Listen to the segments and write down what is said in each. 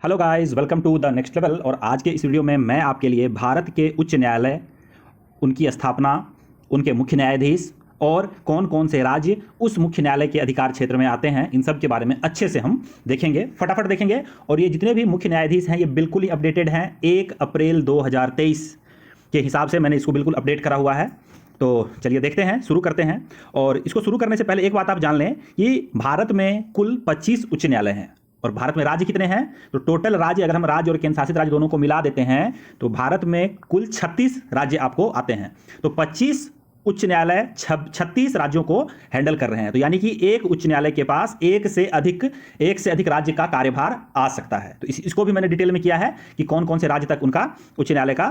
Hello guys, welcome to the next level. और आज के इस वीडियो में मैं आपके लिए भारत के उच्च न्यायालय, उनकी स्थापना, उनके मुख्य न्यायाधीश और कौन कौन से राज्य उस मुख्य न्यायालय के अधिकार क्षेत्र में आते हैं, इन सब के बारे में अच्छे से हम देखेंगे, फटाफट देखेंगे। और ये जितने भी मुख्य न्यायाधीश हैं ये बिल्कुल ही अपडेटेड हैं। 1 अप्रैल 2023 के हिसाब से मैंने इसको बिल्कुल अपडेट करा हुआ है। तो चलिए देखते हैं, शुरू करते हैं। और इसको शुरू करने से पहले एक बात आप जान लें कि भारत में कुल 25 उच्च न्यायालय हैं। और भारत में राज्य कितने हैं? तो टोटल राज्य, अगर हम राज्य और केंद्र शासित राज्य दोनों को मिला देते हैं तो भारत में कुल 36 राज्य आपको आते हैं। तो 25 उच्च न्यायालय 36 राज्यों को हैंडल कर रहे हैं। तो यानी कि एक उच्च न्यायालय के पास एक से अधिक राज्य का कार्यभार आ सकता है। तो इसको भी मैंने डिटेल में किया है कि कौन कौन से राज्य तक उनका उच्च न्यायालय का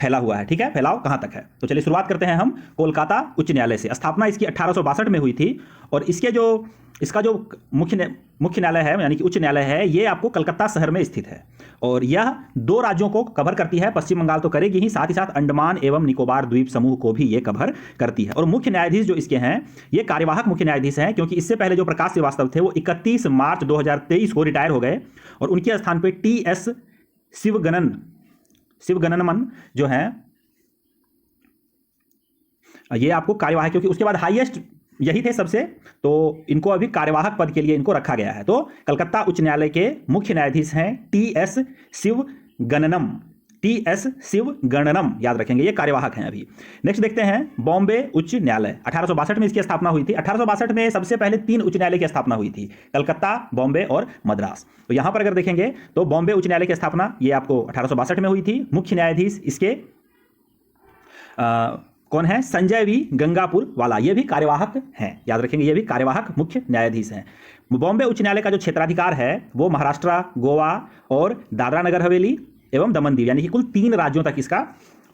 फैला हुआ है। ठीक है, फैलाव कहां तक है। तो चलिए शुरुआत करते हैं हम कोलकाता उच्च न्यायालय से। स्थापना इसकी 1862 में हुई थी। और इसका जो मुख्य न्यायालय है, यानी कि उच्च न्यायालय है, ये आपको कलकत्ता शहर में स्थित है। और यह 2 राज्यों को कवर करती है। पश्चिम बंगाल तो करेगी ही, साथ ही साथ अंडमान एवं निकोबार द्वीप समूह को भी ये कवर करती है। और मुख्य न्यायाधीश जो इसके हैं ये कार्यवाहक मुख्य न्यायाधीश हैं, क्योंकि इससे पहले जो प्रकाश श्रीवास्तव थे वो 31 मार्च 2023 को रिटायर हो गए। और उनके स्थान पर TS शिवगणनमन जो हैं ये आपको कार्यवाहक, क्योंकि उसके बाद हाईएस्ट यही थे सबसे, तो इनको अभी कार्यवाहक पद के लिए इनको रखा गया है। तो कलकत्ता उच्च न्यायालय के मुख्य न्यायाधीश हैं TS शिवगणनम, याद रखेंगे, ये कार्यवाहक हैं अभी। नेक्स्ट देखते हैं बॉम्बे उच्च न्यायालय। 1862 में इसकी स्थापना हुई थी। 1862 में सबसे पहले 3 उच्च न्यायालय की स्थापना हुई थी, कलकत्ता, बॉम्बे और मद्रास। तो यहां पर अगर देखेंगे तो बॉम्बे उच्च न्यायालय की स्थापना ये आपको 1862 में हुई थी। मुख्य न्यायाधीश इसके कौन है? संजय वी गंगापुर वाला, ये भी कार्यवाहक हैं, याद रखेंगे, ये भी कार्यवाहक मुख्य न्यायाधीश हैं। बॉम्बे उच्च न्यायालय का जो क्षेत्राधिकार है वो महाराष्ट्र, गोवा और दादरा नगर हवेली एवं दमन दीव, यानी कि कुल 3 राज्यों तक इसका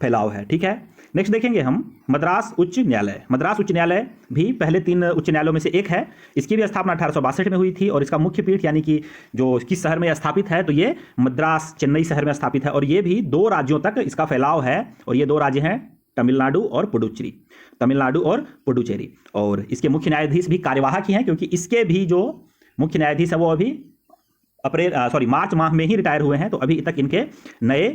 फैलाव है। ठीक है, नेक्स्ट देखेंगे हम मद्रास उच्च न्यायालय। मद्रास उच्च न्यायालय भी पहले 3 उच्च न्यायालयों में से एक है। इसकी भी स्थापना 1862 में हुई थी। और इसका मुख्य पीठ, यानी कि जो किस शहर में स्थापित है, तो ये मद्रास, चेन्नई शहर में स्थापित है। और ये भी 2 राज्यों तक इसका फैलाव है। और ये 2 राज्य हैं तमिलनाडु और पुडुचेरी। और इसके मुख्य न्यायाधीश भी कार्यवाहक ही हैं, क्योंकि इसके भी जो मुख्य न्यायाधीश है वो अभी मार्च माह में ही रिटायर हुए हैं। तो अभी तक इनके नए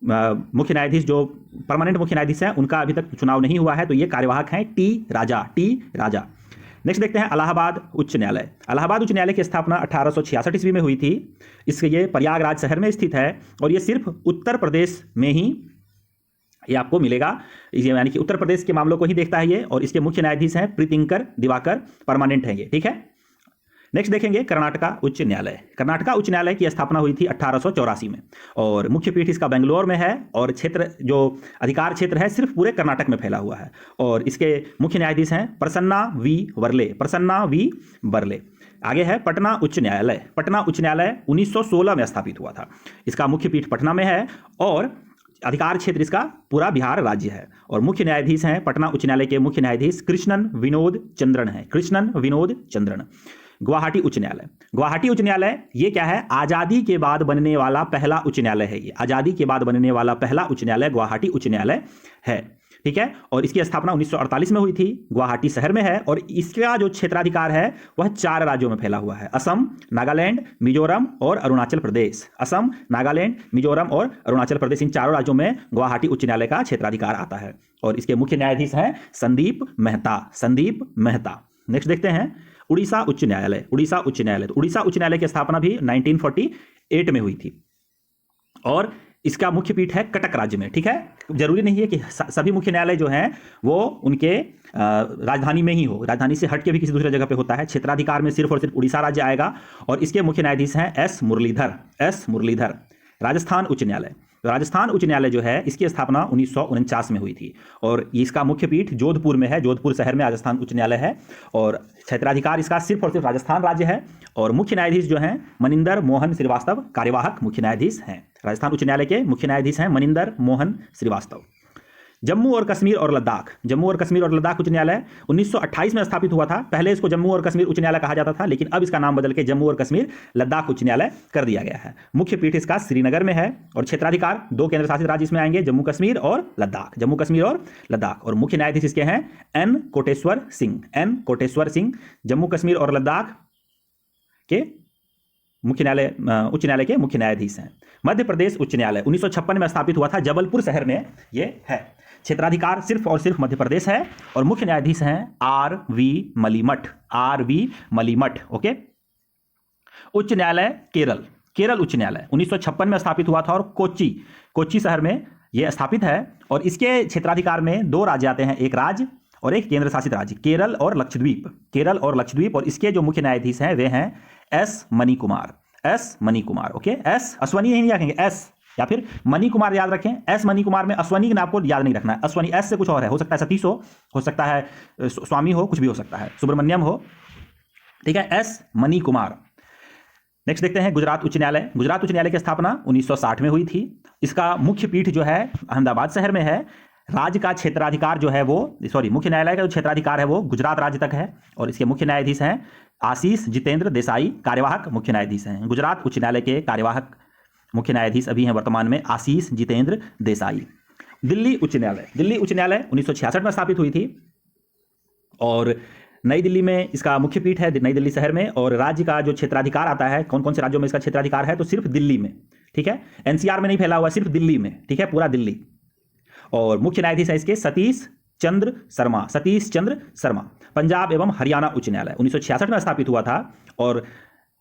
मुख्य न्यायाधीश, जो परमानेंट मुख्य न्यायाधीश हैं, उनका अभी तक चुनाव नहीं हुआ है। तो ये कार्यवाहक हैं टी राजा। नेक्स्ट देखते हैं इलाहाबाद उच्च न्यायालय। इलाहाबाद उच्च न्यायालय की स्थापना 1866 ईस्वी में हुई थी। इसके ये प्रयागराज शहर में स्थित है। और ये सिर्फ उत्तर प्रदेश में ही ये आपको मिलेगा, यानी कि उत्तर प्रदेश के मामलों को ही देखता है ये। और इसके मुख्य न्यायाधीश हैं प्रीतिंकर दिवाकर, परमानेंट हैं ये। ठीक है, नेक्स्ट देखेंगे कर्नाटका उच्च न्यायालय। कर्नाटका उच्च न्यायालय की स्थापना हुई थी 1884 में। और मुख्य पीठ इसका बेंगलोर में है। और क्षेत्र, जो अधिकार क्षेत्र है, सिर्फ पूरे कर्नाटक में फैला हुआ है। और इसके मुख्य न्यायाधीश हैं प्रसन्ना वी बर्ले। आगे है पटना उच्च न्यायालय। पटना उच्च न्यायालय 1916 में स्थापित हुआ था। इसका मुख्य पीठ पटना में है। और अधिकार क्षेत्र इसका पूरा बिहार राज्य है। और मुख्य न्यायाधीश हैं पटना उच्च न्यायालय के मुख्य न्यायाधीश कृष्णन विनोद चंद्रन। गुवाहाटी उच्च न्यायालय। गुवाहाटी उच्च न्यायालय ये क्या है? आजादी के बाद बनने वाला पहला उच्च न्यायालय है। ये आजादी के बाद बनने वाला पहला उच्च न्यायालय गुवाहाटी उच्च न्यायालय है। ठीक है, और इसकी स्थापना 1948 में हुई थी। गुवाहाटी शहर में है। और इसका जो क्षेत्राधिकार है वह 4 राज्यों में फैला हुआ है, असम, नागालैंड, मिजोरम और अरुणाचल प्रदेश। असम, नागालैंड, मिजोरम और अरुणाचल प्रदेश, इन 4 राज्यों में गुवाहाटी उच्च न्यायालय का क्षेत्राधिकार आता है। और इसके मुख्य न्यायाधीश हैं संदीप मेहता। नेक्स्ट देखते हैं उड़ीसा उच्च न्यायालय। तो उड़ीसा उच्च न्यायालय की स्थापना भी 1948 में हुई थी। और इसका मुख्य पीठ है कटक राज्य में। ठीक है, जरूरी नहीं है कि सभी मुख्य न्यायालय जो हैं वो उनके राजधानी में ही हो, राजधानी से हट के भी किसी दूसरे जगह पे होता है। क्षेत्राधिकार में सिर्फ और सिर्फ उड़ीसा राज्य आएगा। और इसके मुख्य न्यायाधीश हैं एस मुरलीधर। राजस्थान उच्च न्यायालय। तो राजस्थान उच्च न्यायालय जो है इसकी स्थापना 1949 में हुई थी। और इसका मुख्य पीठ जोधपुर में है। जोधपुर शहर में राजस्थान उच्च न्यायालय है। और क्षेत्राधिकार इसका सिर्फ और सिर्फ राजस्थान राज्य है। और मुख्य न्यायाधीश जो हैं मनिंदर मोहन श्रीवास्तव, कार्यवाहक मुख्य न्यायाधीश हैं। राजस्थान उच्च न्यायालय के मुख्य न्यायाधीश हैं मनिंदर मोहन श्रीवास्तव। जम्मू और कश्मीर और लद्दाख उच्च न्यायालय 1928 में स्थापित हुआ था। पहले इसको जम्मू और कश्मीर उच्च न्यायालय कहा जाता था, लेकिन अब इसका नाम बदल के जम्मू और कश्मीर लद्दाख उच्च न्यायालय कर दिया गया है। मुख्य पीठ इसका श्रीनगर में है। और क्षेत्राधिकार 2 केंद्र शासित राज्य इसमें आएंगे, जम्मू कश्मीर और लद्दाख। और मुख्य न्यायाधीश इसके हैं एन कोटेश्वर सिंह। जम्मू कश्मीर और लद्दाख के मुख्य न्यायालय उच्च न्यायालय के मुख्य न्यायाधीश हैं। मध्य प्रदेश उच्च न्यायालय 1956 में स्थापित हुआ था, जबलपुर शहर में ये है। क्षेत्राधिकार सिर्फ और सिर्फ मध्य प्रदेश है और मुख्य न्यायाधीश हैं RV. Malimath, RV. Malimath. Okay. उच्च न्यायालय केरल, केरल उच्च न्यायालय 1956 में स्थापित हुआ था और कोच्चि शहर में यह स्थापित है और इसके क्षेत्राधिकार में दो राज्य आते हैं, एक राज्य और एक केंद्र शासित राज्य, केरल और लक्षद्वीप, केरल और लक्षद्वीप। और इसके जो मुख्य न्यायाधीश हैं वे हैं S money Kumar, S money Kumar. Okay. S Ashwani नहीं रखेंगे, एस या फिर मनी कुमार याद रखें। एस मनी कुमार में अश्वनी के नाम को याद नहीं रखना है, अश्वनी एस से कुछ और है, हो सकता है सतीश हो सकता है स्वामी हो, कुछ भी हो सकता है, सुब्रमण्यम हो, ठीक है। S money Kumar. नेक्स्ट देखते हैं गुजरात उच्च न्यायालय। गुजरात उच्च न्यायालय की स्थापना 1960 में हुई थी। इसका मुख्य पीठ जो है अहमदाबाद शहर में है। राज्य का क्षेत्राधिकार जो है वो मुख्य न्यायालय का जो क्षेत्राधिकार है वो गुजरात राज्य तक है और इसके मुख्य न्यायाधीश हैं आशीष जितेंद्र देसाई, कार्यवाहक मुख्य न्यायाधीश हैं। गुजरात उच्च न्यायालय के कार्यवाहक मुख्य न्यायाधीश अभी हैं वर्तमान में आशीष जितेंद्र देसाई। दिल्ली उच्च न्यायालय, दिल्ली उच्च न्यायालय 1966 में स्थापित हुई थी और नई दिल्ली में इसका मुख्य पीठ है, नई दिल्ली शहर में। और राज्य का जो क्षेत्राधिकार आता है, कौन कौन से राज्यों में इसका क्षेत्राधिकार है, तो सिर्फ दिल्ली में, ठीक है। एनसीआर में नहीं फैला हुआ, सिर्फ दिल्ली में, ठीक है, पूरा दिल्ली। और मुख्य न्यायाधीश है इसके सतीश चंद्र शर्मा, सतीश चंद्र शर्मा। पंजाब एवं हरियाणा उच्च न्यायालय 1966 में स्थापित हुआ था और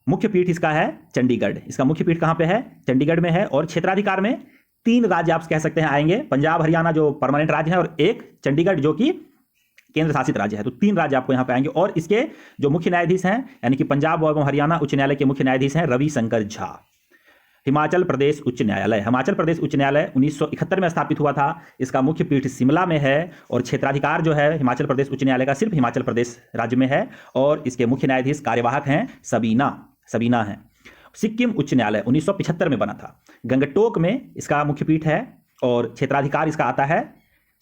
मुख्य पीठ इसका है चंडीगढ़। इसका मुख्य पीठ कहां पे है, चंडीगढ़ में है। और क्षेत्राधिकार में तीन राज्य आप कह सकते हैं आएंगे, पंजाब हरियाणा जो परमानेंट राज्य है और एक चंडीगढ़ जो कि केंद्र शासित राज्य है। तो तीन राज्य आपको यहां पे आएंगे। और इसके जो मुख्य न्यायाधीश हैं यानी कि पंजाब एवं हरियाणा उच्च न्यायालय के मुख्य न्यायाधीश हैं रविशंकर झा। हिमाचल प्रदेश उच्च न्यायालय, हिमाचल प्रदेश उच्च न्यायालय 1971 में स्थापित हुआ था। इसका मुख्य पीठ शिमला में है और क्षेत्राधिकार जो है हिमाचल प्रदेश उच्च न्यायालय का सिर्फ हिमाचल प्रदेश राज्य में है और इसके मुख्य न्यायाधीश कार्यवाहक हैं सबीना है। सिक्किम उच्च न्यायालय 1975 में बना था। गंगटोक में इसका मुख्य पीठ है और क्षेत्राधिकार इसका आता है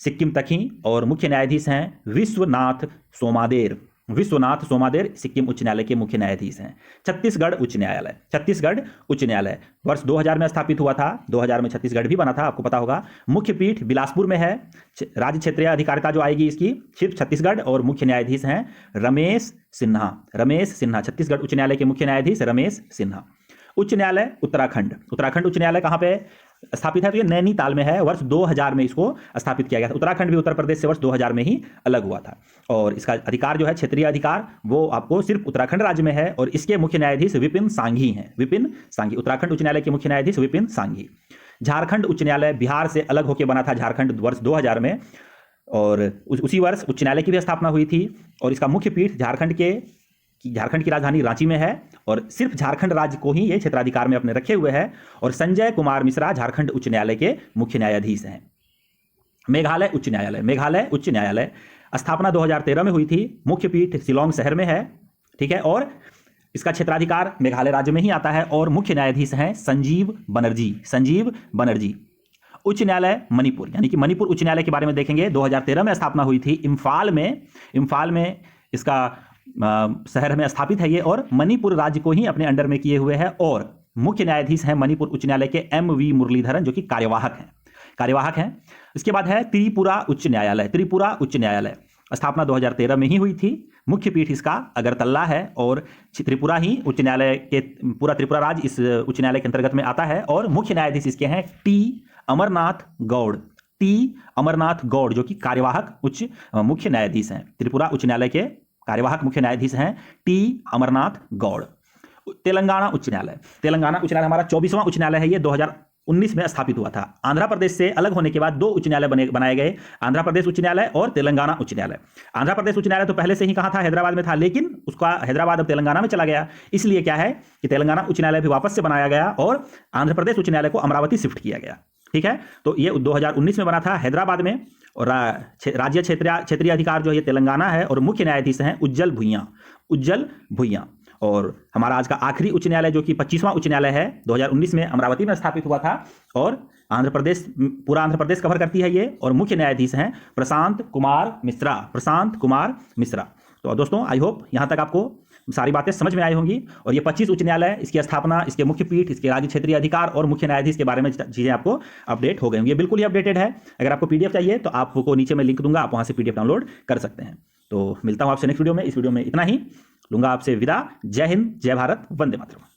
सिक्किम तक ही और मुख्य न्यायाधीश हैं विश्वनाथ सोमादेर सिक्किम उच्च न्यायालय के मुख्य न्यायाधीश हैं। छत्तीसगढ़ उच्च न्यायालय, छत्तीसगढ़ उच्च न्यायालय वर्ष 2000 में स्थापित हुआ था। 2000 में छत्तीसगढ़ भी बना था, आपको पता होगा। मुख्य पीठ बिलासपुर में है। राज्य क्षेत्रीय अधिकारिता जो आएगी इसकी सिर्फ छत्तीसगढ़ और मुख्य न्यायाधीश हैं रमेश सिन्हा। छत्तीसगढ़ उच्च न्यायालय के मुख्य न्यायाधीश रमेश सिन्हा। उच्च न्यायालय उत्तराखंड उच्च न्यायालय कहां पे स्थापित है, तो ये नैनीताल में है। वर्ष 2000 में इसको स्थापित किया गया था। उत्तराखंड भी उत्तर प्रदेश से वर्ष 2000 में ही अलग हुआ था और इसका अधिकार जो है क्षेत्रीय अधिकार वो आपको सिर्फ उत्तराखंड राज्य में है और इसके मुख्य न्यायाधीश विपिन सांघी हैं, उत्तराखंड उच्च न्यायालय के मुख्य न्यायाधीश विपिन सांघी। झारखंड उच्च न्यायालय बिहार से अलग होकर बना था झारखंड वर्ष 2000 में और उसी वर्ष उच्च न्यायालय की भी स्थापना हुई थी और इसका मुख्य पीठ झारखंड की राजधानी रांची में है और सिर्फ झारखंड राज्य को ही ये क्षेत्राधिकार में अपने रखे हुए है और संजय कुमार मिश्रा झारखंड उच्च न्यायालय के मुख्य न्यायाधीश हैं। मेघालय उच्च न्यायालय स्थापना 2013 में हुई थी। मुख्य पीठ शिलोंग शहर में है, ठीक है, और इसका क्षेत्राधिकार मेघालय राज्य में ही आता है और मुख्य न्यायाधीश हैं संजीव बनर्जी। उच्च न्यायालय मणिपुर यानी कि मणिपुर उच्च न्यायालय के बारे में देखेंगे। 2013 में स्थापना हुई थी। इम्फाल में इसका शहर में स्थापित है ये और मणिपुर राज्य को ही अपने अंडर में किए हुए है और मुख्य न्यायाधीश हैं मणिपुर उच्च न्यायालय के M.V. मुरलीधरन जो कि कार्यवाहक हैं। इसके बाद है त्रिपुरा उच्च न्यायालय स्थापना 2013 में ही हुई थी। मुख्य पीठ इसका अगरतला है और त्रिपुरा ही उच्च न्यायालय के पूरा त्रिपुरा राज्य इस उच्च न्यायालय के अंतर्गत में आता है और मुख्य न्यायाधीश इसके हैं टी अमरनाथ गौड़ जो कि कार्यवाहक मुख्य न्यायाधीश हैं। त्रिपुरा उच्च न्यायालय के कार्यवाहक मुख्य न्यायाधीश हैं टी अमरनाथ गौड़। तेलंगाना उच्च न्यायालय हमारा 24वां उच्च न्यायालय है। ये 2019 में स्थापित हुआ था। आंध्र प्रदेश से अलग होने के बाद दो उच्च न्यायालय बनाए गए, आंध्र प्रदेश उच्च न्यायालय और तेलंगाना उच्च न्यायालय। आंध्र प्रदेश उच्च न्यायालय तो पहले से ही कहा था हैदराबाद में था, लेकिन उसका हैदराबाद अब तेलंगाना में चला गया। इसलिए क्या है कि तेलंगाना उच्च न्यायालय भी वापस से बनाया गया और आंध्र प्रदेश उच्च न्यायालय को अमरावती शिफ्ट किया गया, ठीक है। तो ये 2019 में बना था हैदराबाद में और राज्य क्षेत्रीय अधिकार जो है तेलंगाना है और मुख्य न्यायाधीश हैं उज्जल भुइयां। और हमारा आज का आखिरी उच्च न्यायालय जो कि 25वां उच्च न्यायालय है 2019 में अमरावती में स्थापित हुआ था और पूरा आंध्र प्रदेश कवर करती है ये और मुख्य न्यायाधीश हैं प्रशांत कुमार मिश्रा। तो दोस्तों आई होप यहाँ तक आपको सारी बातें समझ में आई होंगी और ये 25 उच्च न्यायालय, इसकी स्थापना, इसके मुख्य पीठ, इसके राज्य क्षेत्रीय अधिकार और मुख्य न्यायाधीश के बारे में चीजें आपको अपडेट हो गई होंगी। ये बिल्कुल ही अपडेटेड है। अगर आपको पीडीएफ चाहिए तो आपको नीचे मैं लिंक दूंगा, आप वहां से पीडीएफ डाउनलोड कर सकते हैं। तो मिलता हूं आपसे नेक्स्ट वीडियो में। इस वीडियो में इतना ही, लूंगा आपसे विदा। जय हिंद, जय भारत, वंदे मातरम।